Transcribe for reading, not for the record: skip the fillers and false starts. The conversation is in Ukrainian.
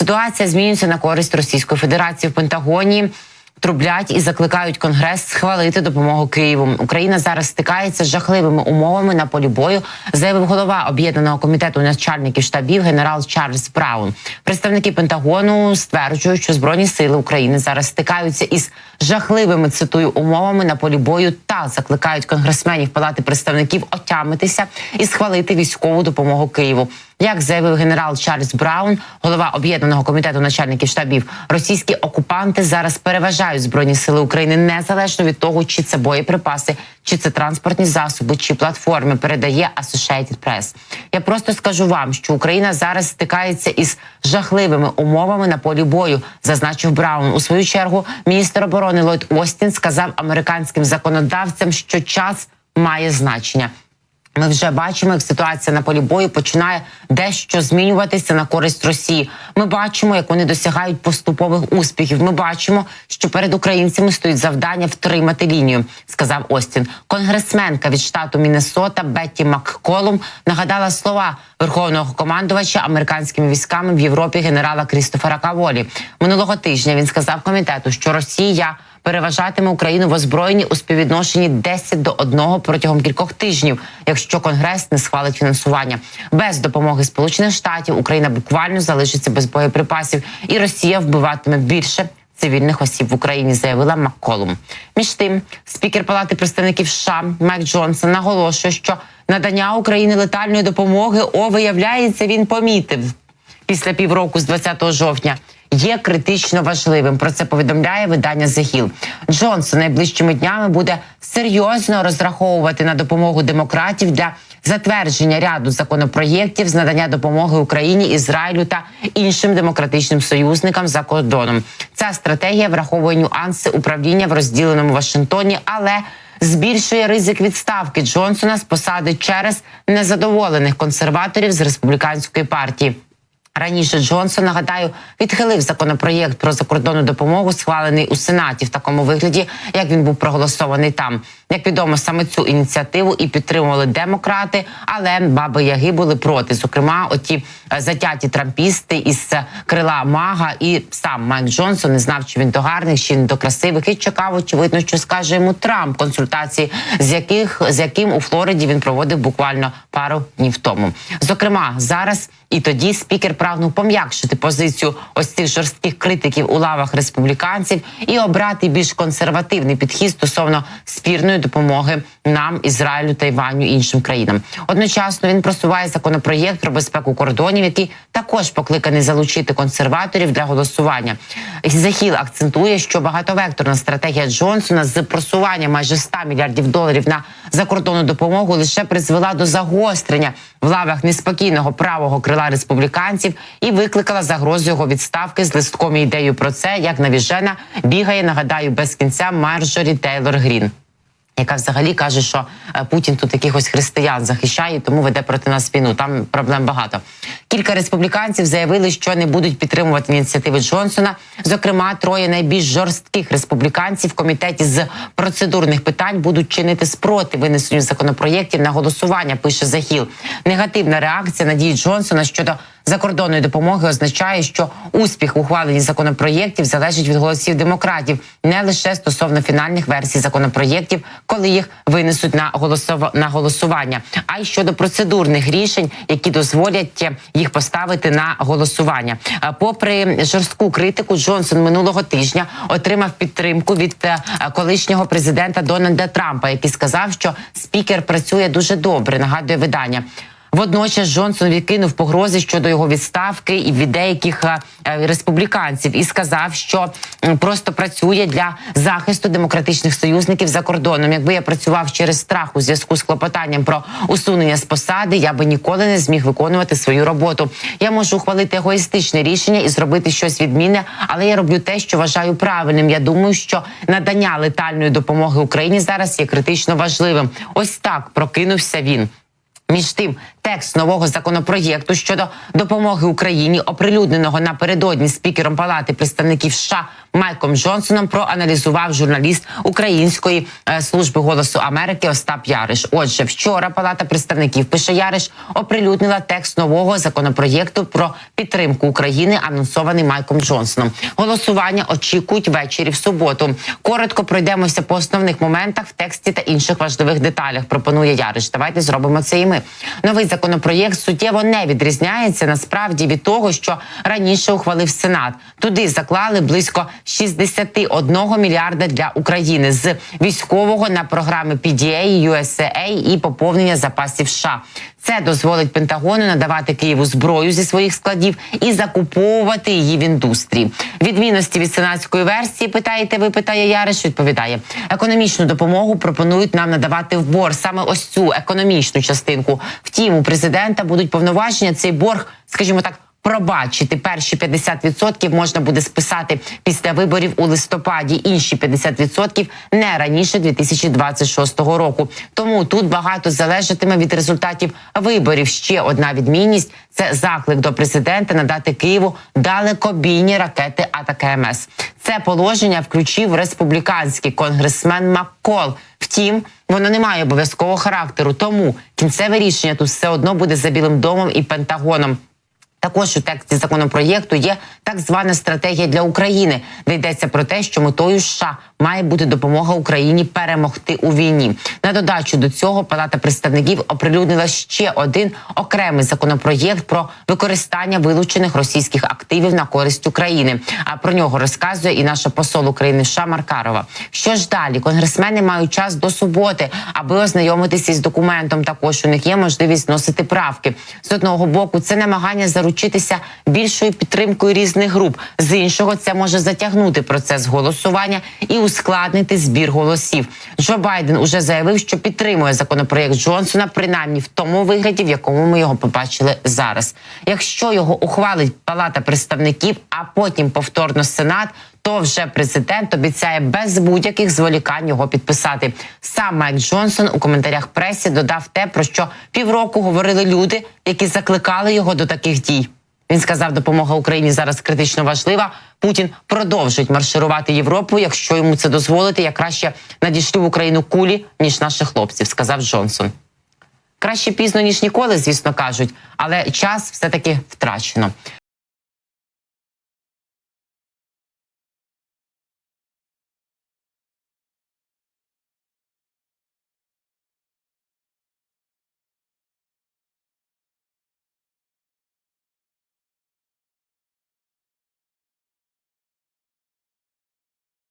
Ситуація змінюється на користь Російської Федерації. В Пентагоні трублять і закликають Конгрес схвалити допомогу Києву. Україна зараз стикається з жахливими умовами на полі бою, заявив голова Об'єднаного комітету начальників штабів генерал Чарльз Браун. Представники Пентагону стверджують, що Збройні сили України зараз стикаються із жахливими, цитую, умовами на полі бою та закликають конгресменів Палати представників отямитися і схвалити військову допомогу Києву. Як заявив генерал Чарльз Браун, голова Об'єднаного комітету начальників штабів, російські окупанти зараз переважають Збройні сили України незалежно від того, чи це боєприпаси, чи це транспортні засоби, чи платформи, передає Associated Press. Я просто скажу вам, що Україна зараз стикається із жахливими умовами на полі бою, зазначив Браун. У свою чергу міністр оборони Ллойд Остін сказав американським законодавцям, що час має значення. Ми вже бачимо, як ситуація на полі бою починає дещо змінюватися на користь Росії. Ми бачимо, як вони досягають поступових успіхів. Ми бачимо, що перед українцями стоїть завдання втримати лінію, сказав Остін. Конгресменка від штату Міннесота Бетті Макколум нагадала слова верховного командувача американськими військами в Європі генерала Крістофера Каволі. Минулого тижня він сказав комітету, що Росія переважатиме Україну в озброєнні у співвідношенні 10:1 протягом кількох тижнів, якщо Конгрес не схвалить фінансування. Без допомоги Сполучених Штатів Україна буквально залишиться без боєприпасів, і Росія вбиватиме більше цивільних осіб в Україні, заявила Макколум. Між тим, спікер Палати представників США Майк Джонсон наголошує, що надання Україні летальної допомоги, виявляється, він помітив після півроку з 20 жовтня, є критично важливим. Про це повідомляє видання The Hill. Джонсон найближчими днями буде серйозно розраховувати на допомогу демократів для затвердження ряду законопроєктів з надання допомоги Україні, Ізраїлю та іншим демократичним союзникам за кордоном. Ця стратегія враховує нюанси управління в розділеному Вашингтоні, але збільшує ризик відставки Джонсона з посади через незадоволених консерваторів з республіканської партії. Раніше Джонсон, нагадаю, відхилив законопроєкт про закордонну допомогу, схвалений у Сенаті в такому вигляді, як він був проголосований там. Як відомо, саме цю ініціативу і підтримували демократи, але баби-яги були проти. Зокрема, оті затяті трампісти із крила МАГА, і сам Майк Джонсон не знав, чи він до гарних, чи не до красивих, і чекав, очевидно, що скаже йому Трамп, консультації з яким у Флориді він проводив буквально пару днів тому. Зокрема, зараз і тоді спікер прагнув пом'якшити позицію ось цих жорстких критиків у лавах республіканців і обрати більш консервативний підхід стосовно спірної допомоги нам, Ізраїлю, Тайваню і іншим країнам. Одночасно він просуває законопроєкт про безпеку кордонів, який також покликаний залучити консерваторів для голосування. The Hill акцентує, що багатовекторна стратегія Джонсона з просування майже $100 мільярдів на закордонну допомогу лише призвела до загострення в лавах неспокійного правого крила республіканців і викликала загрозу його відставки з листком і ідеєю про це, як навіжена, бігає, нагадаю, без кінця Марджорі Тейлор Грін, яка взагалі каже, що Путін тут якихось християн захищає, тому веде проти нас війну. Там проблем багато. Кілька республіканців заявили, що не будуть підтримувати ініціативи Джонсона. Зокрема, 3 найбільш жорстких республіканців в комітеті з процедурних питань будуть чинити спротив винесенню законопроєктів на голосування, пише The Hill. Негативна реакція на дії Джонсона щодо закордонної допомоги означає, що успіх в ухваленні законопроєктів залежить від голосів демократів, не лише стосовно фінальних версій законопроєктів, коли їх винесуть на голосування, а й щодо процедурних рішень, які дозволять їх поставити на голосування. Попри жорстку критику, Джонсон минулого тижня отримав підтримку від колишнього президента Дональда Трампа, який сказав, що спікер працює дуже добре, нагадує видання. Водночас Джонсон відкинув погрози щодо його відставки і від деяких республіканців і сказав, що просто працює для захисту демократичних союзників за кордоном. Якби я працював через страх у зв'язку з клопотанням про усунення з посади, я би ніколи не зміг виконувати свою роботу. Я можу ухвалити егоїстичне рішення і зробити щось відмінне, але я роблю те, що вважаю правильним. Я думаю, що надання летальної допомоги Україні зараз є критично важливим. Ось так прокинувся він. Між тим, Текст нового законопроєкту щодо допомоги Україні, оприлюдненого напередодні спікером Палати представників США Майком Джонсоном, проаналізував журналіст Української служби «Голосу Америки» Остап Яриш. Отже, вчора Палата представників, пише Яриш, оприлюднила текст нового законопроєкту про підтримку України, анонсований Майком Джонсоном. Голосування очікують ввечері в суботу. Коротко пройдемося по основних моментах в тексті та інших важливих деталях, пропонує Яриш. Давайте зробимо це і ми. Новий законопроєкт суттєво не відрізняється насправді від того, що раніше ухвалив Сенат. Туди заклали близько 61 мільярда для України з військового на програми PDA, USAA і поповнення запасів США. Це дозволить Пентагону надавати Києву зброю зі своїх складів і закуповувати її в індустрії. Відмінності від сенатської версії, питаєте ви, питає Яриш, відповідає. Економічну допомогу пропонують нам надавати в борг, саме ось цю економічну частинку. Втім, у президента будуть повноваження цей борг, скажімо так, пробачити. Перші 50% можна буде списати після виборів у листопаді, інші 50% не раніше 2026 року. Тому тут багато залежатиме від результатів виборів. Ще одна відмінність – це заклик до президента надати Києву далекобійні ракети АТАКМС. Це положення включив республіканський конгресмен Маккол. Втім, воно не має обов'язкового характеру, тому кінцеве рішення тут все одно буде за Білим домом і Пентагоном. Також у тексті законопроєкту є так звана стратегія для України, де йдеться про те, що метою США має бути допомога Україні перемогти у війні. На додачу до цього Палата представників оприлюднила ще один окремий законопроєкт про використання вилучених російських активів на користь України. А про нього розказує і наша посол України в США Маркарова. Що ж далі? Конгресмени мають час до суботи, аби ознайомитися із документом. Також у них є можливість вносити правки. З одного боку, це намагання заручитися більшою підтримкою різних груп. З іншого, це може затягнути процес голосування і ускладнити збір голосів. Джо Байден уже заявив, що підтримує законопроєкт Джонсона, принаймні в тому вигляді, в якому ми його побачили зараз. Якщо його ухвалить Палата представників, а потім повторно Сенат, то вже президент обіцяє без будь-яких зволікань його підписати. Сам Майк Джонсон у коментарях пресі додав те, про що півроку говорили люди, які закликали його до таких дій. Він сказав, допомога Україні зараз критично важлива. Путін продовжить марширувати Європу, якщо йому це дозволити. Я краще надішлю в Україну кулі, ніж наших хлопців, сказав Джонсон. Краще пізно, ніж ніколи, звісно, кажуть, але час все-таки втрачено.